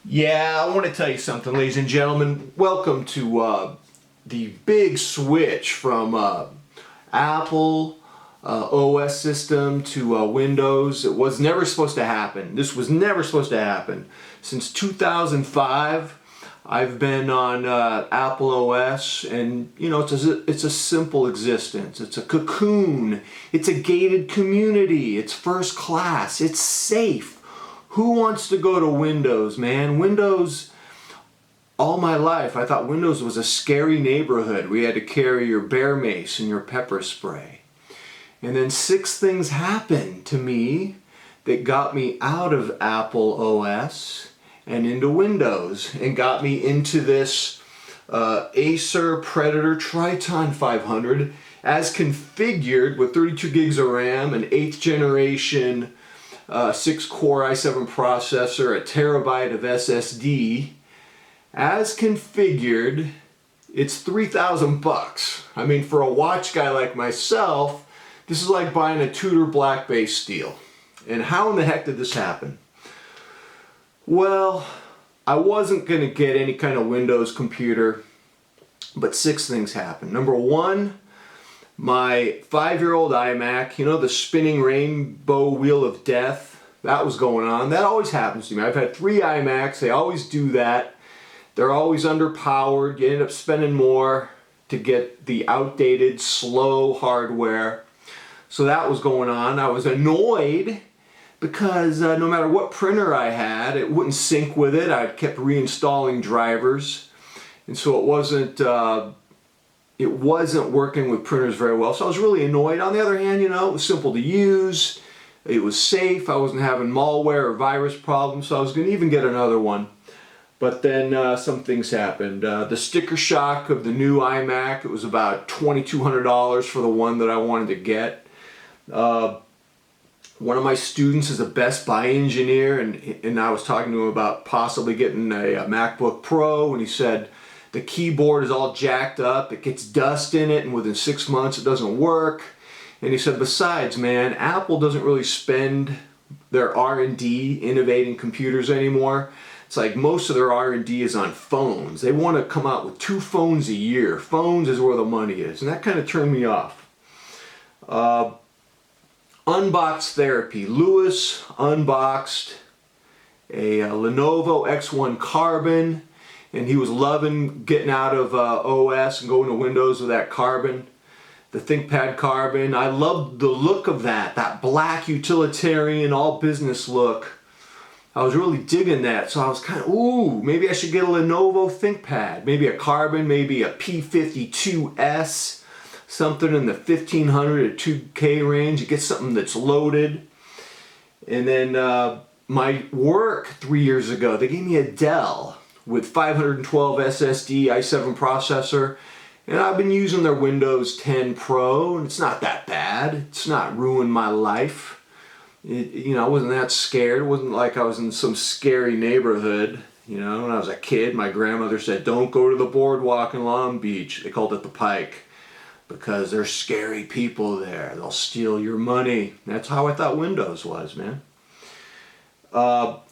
Yeah, I want to tell you something, ladies and gentlemen. Welcome to the big switch from Apple OS system to Windows. It was never supposed to happen. This was never supposed to happen. Since 2005, I've been on Apple OS, and you know, it's a simple existence. It's a cocoon. It's a gated community. It's first class. It's safe. Who wants to go to Windows, man? Windows, all my life, I thought Windows was a scary neighborhood where you had to carry your bear mace and your pepper spray. And then 6 things happened to me that got me out of Apple OS and into Windows and got me into this Acer Predator Triton 500 as configured with 32 gigs of RAM, an 8th generation 6-core i7 processor, a terabyte of SSD. As configured, it's $3,000. I mean, for a watch guy like myself, this is like buying a Tudor black base steel. And how in the heck did this happen? Well, I wasn't going to get any kind of Windows computer, but 6 things happened. Number 1, my 5-year-old iMac, you know, the spinning rainbow wheel of death, that was going on. That always happens to me. I've had 3 iMacs. They always do that. They're always underpowered. You end up spending more to get the outdated, slow hardware. So that was going on. I was annoyed because no matter what printer I had, it wouldn't sync with it. I kept reinstalling drivers. And so it wasn't working with printers very well, so I was really annoyed. On the other hand, you know, it was simple to use, it was safe, I wasn't having malware or virus problems, so I was going to even get another one. But then some things happened. The sticker shock of the new iMac, it was about $2,200 for the one that I wanted to get. One of my students is a Best Buy engineer, and I was talking to him about possibly getting a MacBook Pro, and he said, the keyboard is all jacked up, it gets dust in it, and within 6 months it doesn't work. And he said, besides, man, Apple doesn't really spend their R&D innovating computers anymore. It's like most of their R&D is on phones. They want to come out with 2 phones a year. Phones is where the money is, and that kind of turned me off. Unbox therapy. Lewis unboxed a Lenovo X1 Carbon, and he was loving getting out of OS and going to Windows with that Carbon, the ThinkPad Carbon. I loved the look of that black utilitarian, all business look. I was really digging that, so I was kind of, ooh, maybe I should get a Lenovo ThinkPad, maybe a Carbon, maybe a P52S, something in the 1500 to 2K range. You get something that's loaded. And then my work 3 years ago, they gave me a Dell with 512 SSD i7 processor, and I've been using their Windows 10 Pro, and it's not that bad. It's not ruined my life. I wasn't that scared. It wasn't like I was in some scary neighborhood. You know, when I was a kid, my grandmother said, don't go to the boardwalk in Long Beach. They called it the Pike, because there's scary people there. They'll steal your money. That's how I thought Windows was, man.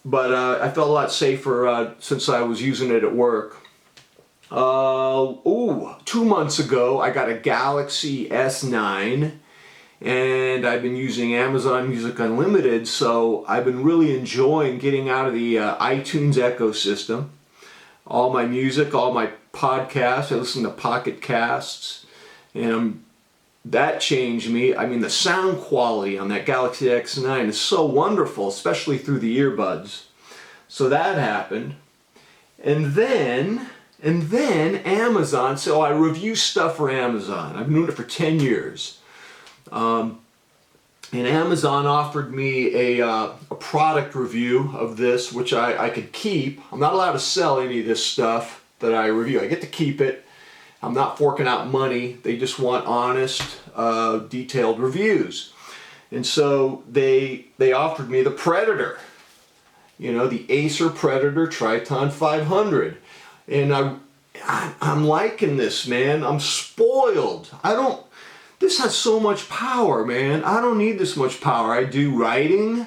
But I felt a lot safer since I was using it at work. 2 months ago I got a Galaxy S9, and I've been using Amazon Music Unlimited, so I've been really enjoying getting out of the iTunes ecosystem. All my music, all my podcasts, I listen to Pocket Casts, and that changed me. I mean, the sound quality on that Galaxy S9 is so wonderful, especially through the earbuds. So that happened. And then Amazon, so I review stuff for Amazon. I've been doing it for 10 years. And Amazon offered me a product review of this, which I could keep. I'm not allowed to sell any of this stuff that I review. I get to keep it. I'm not forking out money. They just want honest, detailed reviews. And so they offered me the Predator, you know, the Acer Predator Triton 500. And I'm liking this, man. I'm spoiled. This has so much power, man. I don't need this much power. I do writing.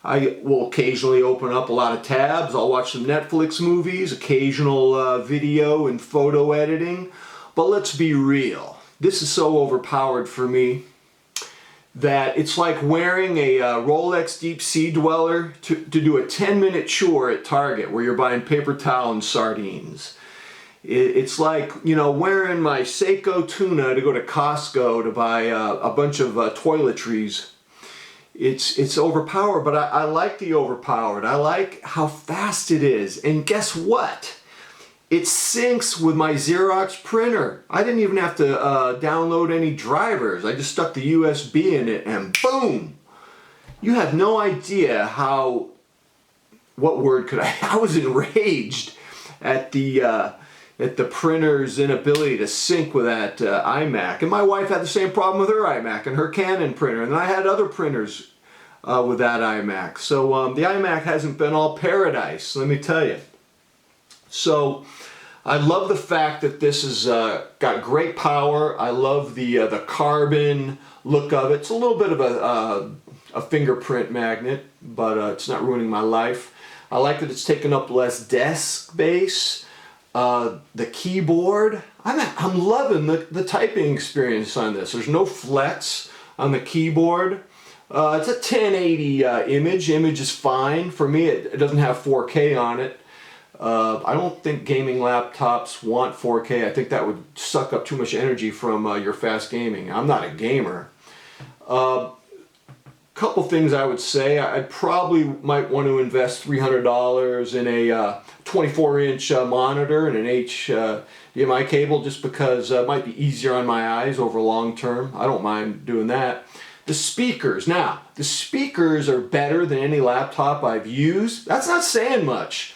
I will occasionally open up a lot of tabs. I'll watch some Netflix movies, occasional video and photo editing. But let's be real. This is so overpowered for me that it's like wearing a Rolex Deep Sea Dweller to do a 10-minute chore at Target where you're buying paper towel and sardines. It's like, you know, wearing my Seiko tuna to go to Costco to buy a bunch of toiletries. It's overpowered, but I like the overpowered. I like how fast it is. And guess what? It syncs with my Xerox printer. I didn't even have to download any drivers. I just stuck the USB in it and boom! You have no idea how, what word could I was enraged at the printer's inability to sync with that iMac. And my wife had the same problem with her iMac and her Canon printer, and I had other printers with that iMac. So the iMac hasn't been all paradise, let me tell you. So I love the fact that this has got great power. I love the carbon look of it. It's a little bit of a fingerprint magnet, but it's not ruining my life. I like that it's taking up less desk space. The keyboard, I'm loving the typing experience on this. There's no flex on the keyboard. It's a 1080 image. Image is fine. For me, it doesn't have 4K on it. I don't think gaming laptops want 4K. I think that would suck up too much energy from your fast gaming. I'm not a gamer. Couple things I would say. I probably might want to invest $300 in a 24-inch monitor and an HDMI cable just because it might be easier on my eyes over long term. I don't mind doing that. The speakers. Now, the speakers are better than any laptop I've used. That's not saying much.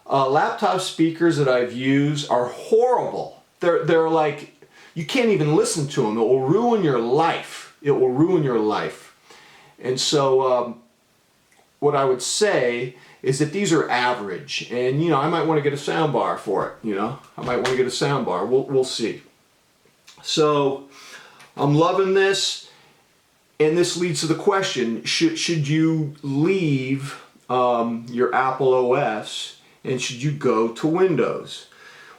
Laptop speakers that I've used are horrible. They're like, you can't even listen to them. It will ruin your life. It will ruin your life. And so what I would say is that these are average, and you know, I might want to get a sound bar for it. You know, I might want to get a sound bar. We'll see. So I'm loving this, and this leads to the question: should you leave your Apple OS and should you go to Windows?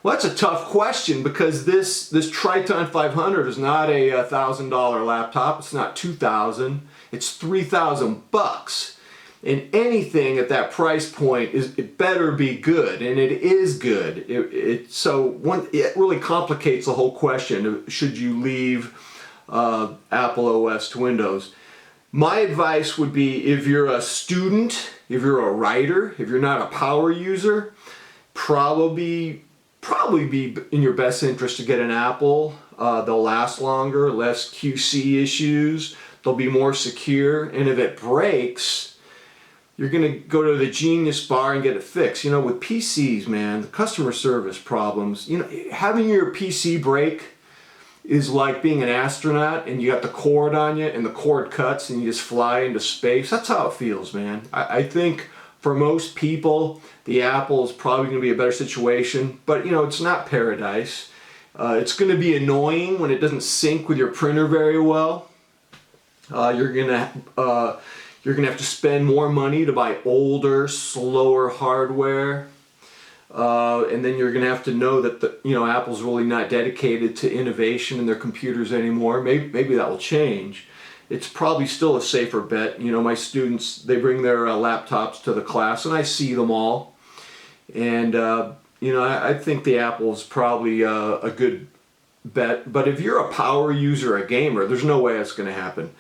Well, that's a tough question because this Triton 500 is not a $1,000 laptop. It's not $2,000. It's $3,000. And anything at that price point it better be good, and it is good. It really complicates the whole question: should you leave Apple OS to Windows? My advice would be, if you're a student, if you're a writer, if you're not a power user, probably be in your best interest to get an Apple. They'll last longer, less QC issues, they'll be more secure, and if it breaks, you're going to go to the Genius Bar and get it fixed. You know, with PCs, man, the customer service problems, you know, having your PC break is like being an astronaut and you got the cord on you and the cord cuts and you just fly into space. That's how it feels, man. I think for most people, the Apple is probably going to be a better situation, but you know, it's not paradise. It's going to be annoying when it doesn't sync with your printer very well. You're gonna have to spend more money to buy older, slower hardware, and then you're gonna have to know that Apple's really not dedicated to innovation in their computers anymore. Maybe that will change. It's probably still a safer bet. You know, my students, they bring their laptops to the class, and I see them all. And I think the Apple is probably a good bet. But if you're a power user, a gamer, there's no way that's going to happen.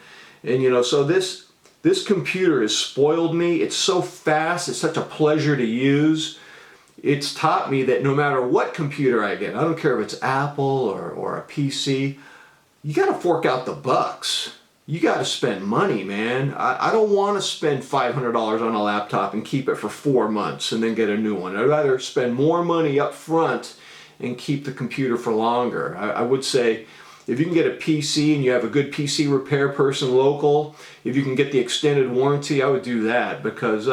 And so this computer has spoiled me. It's so fast. It's such a pleasure to use. It's taught me that no matter what computer I get, I don't care if it's Apple or a PC, you got to fork out the bucks. You got to spend money, man. I don't want to spend $500 on a laptop and keep it for 4 months and then get a new one. I'd rather spend more money up front and keep the computer for longer. I would say, if you can get a PC and you have a good PC repair person local, if you can get the extended warranty, I would do that, because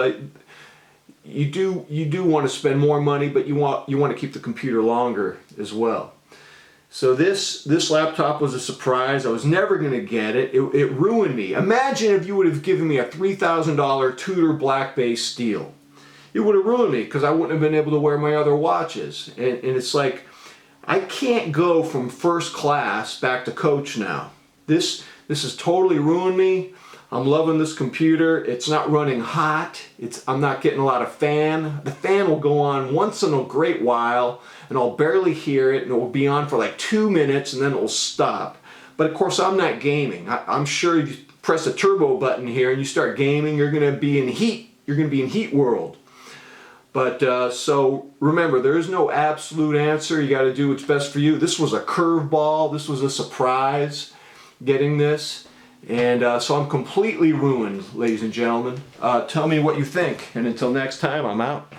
you do want to spend more money, but you want to keep the computer longer as well. So this laptop was a surprise. I was never going to get it. It ruined me. Imagine if you would have given me a $3,000 Tudor black base steel. It would have ruined me because I wouldn't have been able to wear my other watches. And it's like, I can't go from first class back to coach now. This has totally ruined me. I'm loving this computer. It's not running hot. I'm not getting a lot of fan. The fan will go on once in a great while and I'll barely hear it, and it will be on for like 2 minutes and then it will stop. But of course I'm not gaming. I'm sure if you press a turbo button here and you start gaming, you're going to be in heat. You're going to be in heat world. But so remember, there is no absolute answer. You got to do what's best for you. This was a curveball. This was a surprise getting this. And so I'm completely ruined, ladies and gentlemen. Tell me what you think. And until next time, I'm out.